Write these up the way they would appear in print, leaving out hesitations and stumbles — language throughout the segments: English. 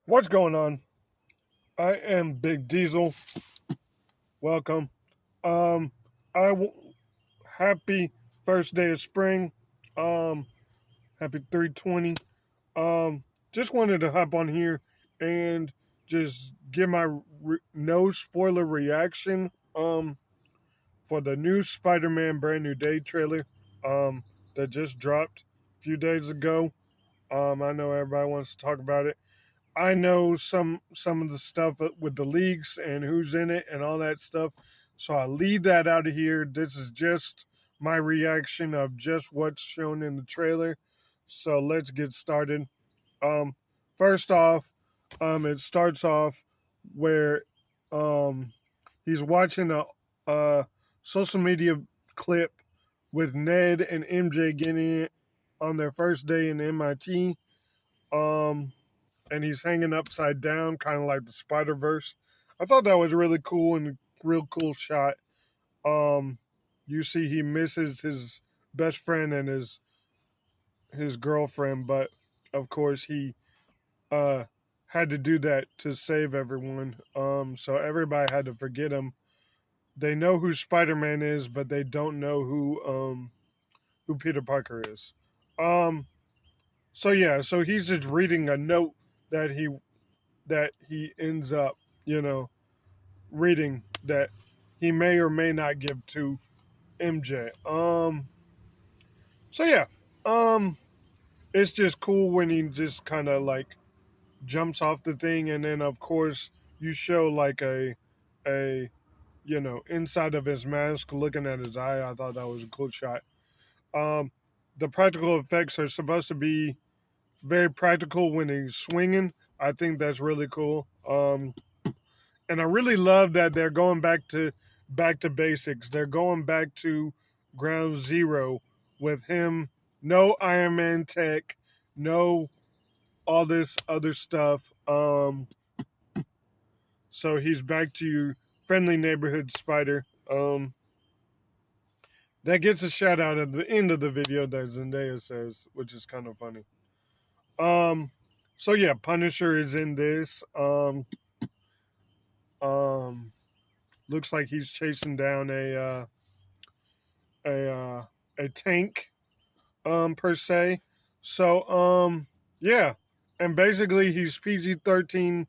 What's going on? I am Big Diesel. Welcome. Um, happy first day of spring. Um, happy 320. Just wanted to hop on here and just give my no spoiler reaction. For the new Spider-Man Brand New Day trailer. That just dropped a few days ago. I know everybody wants to talk about it. I know some of the stuff with the leaks and who's in it and all that stuff. So I leave that out of here. This is just my reaction of just what's shown in the trailer. So let's get started. Um, First off, it starts off where um, he's watching a social media clip with Ned and MJ getting it on their first day in MIT. Um, and he's hanging upside down, kind of like the Spider Verse. I thought that was really cool and real cool shot. Um, you see, he misses his best friend and his girlfriend, but of course he uh had to do that to save everyone. So everybody had to forget him. They know who Spider Man is, but they don't know who Peter Parker is. Um, so yeah, so he's just reading a note that he ends up, you know, reading that he may or may not give to MJ. So yeah, um, it's just cool when he just kind of like jumps off the thing, and then of course you show like a inside of his mask, looking at his eye. I thought that was a cool shot. Um, the practical effects are supposed to be very practical when he's swinging. I think that's really cool. And I really love that they're going back to basics. They're going back to ground zero with him. No Iron Man tech, no all this other stuff. So he's back to your friendly neighborhood spider. That gets a shout out at the end of the video that Zendaya says, which is kind of funny. Um, so yeah, Punisher is in this. Um, Looks like he's chasing down a a tank per se. So yeah, and basically he's PG-13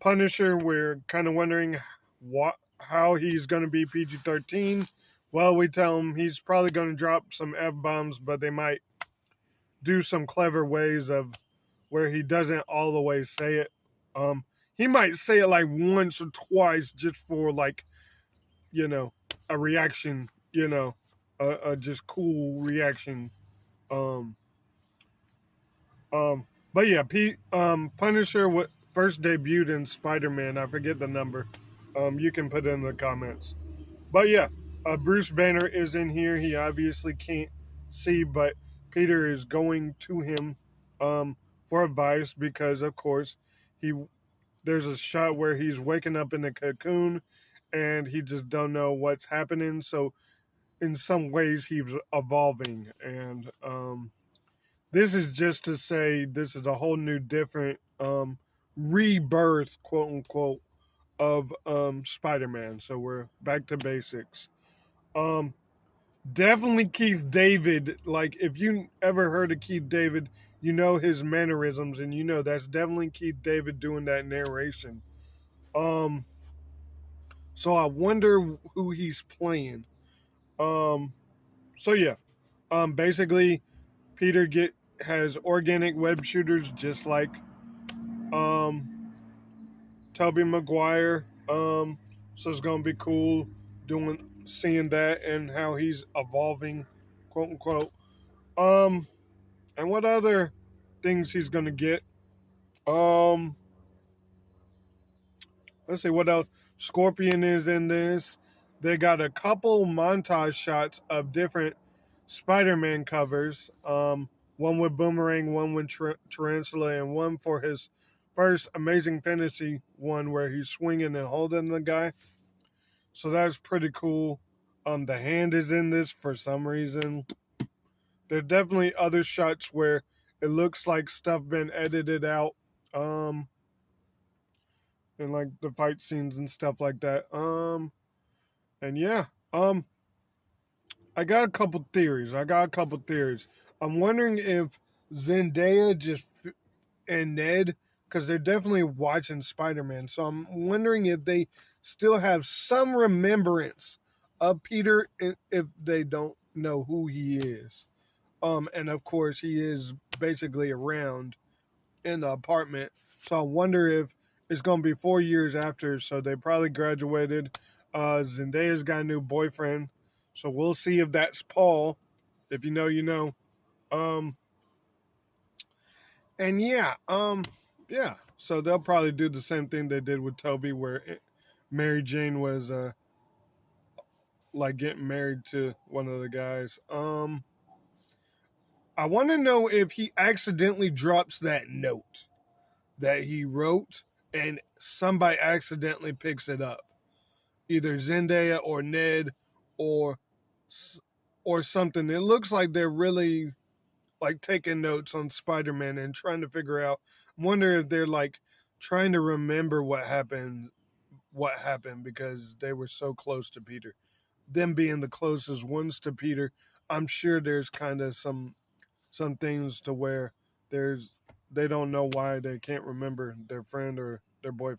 Punisher. We're kind of wondering how he's going to be PG-13. Well, we tell him he's probably going to drop some F bombs, but they might do some clever ways of where he doesn't all the way say it. He might say it like once or twice just for like you know a reaction, a just cool reaction. Um, but yeah, Punisher first debuted in Spider-Man. I forget the number. You can put it in the comments. But yeah, Bruce Banner is in here. He obviously can't see, but Peter is going to him for advice because, of course, he there's a shot where he's waking up in a cocoon and he just don't know what's happening. So in some ways, he's evolving, and this is just to say this is a whole new, different rebirth, quote unquote, of Spider-Man. So we're back to basics. Um, Definitely Keith David. Like if you ever heard of Keith David, you know his mannerisms, and you know that's definitely Keith David doing that narration. Um, so I wonder who he's playing. Um, so yeah, basically Peter get has organic web shooters just like um Tobey Maguire. So it's gonna be cool seeing that and how he's evolving, quote unquote. Um, and what other things he's gonna get? Um, let's see what else. Scorpion is in this. They got a couple montage shots of different Spider-Man covers. One with Boomerang, one with Tarantula, and one for his first Amazing Fantasy one where he's swinging and holding the guy. So that's pretty cool. The hand is in this for some reason. There's definitely other shots where it looks like stuff been edited out. and like the fight scenes and stuff like that. And yeah, um, I got a couple theories. I'm wondering if Zendaya and Ned, because they're definitely watching Spider-Man. So I'm wondering if they still have some remembrance of Peter if they don't know who he is. And of course he is basically around in the apartment. So I wonder if it's gonna be 4 years after. So they probably graduated. Zendaya's got a new boyfriend. So we'll see if that's Paul. If you know, you know. Um, and yeah. So they'll probably do the same thing they did with Toby, where Mary Jane was like getting married to one of the guys. I want to know if he accidentally drops that note that he wrote, and somebody accidentally picks it up, either Zendaya or Ned, or or something. It looks like they're really like taking notes on Spider-Man and trying to figure out. Wonder if they're like trying to remember what happened because they were so close to Peter. Them being the closest ones to Peter, I'm sure there's kind of some things to where there's they don't know why they can't remember their friend or their boyfriend.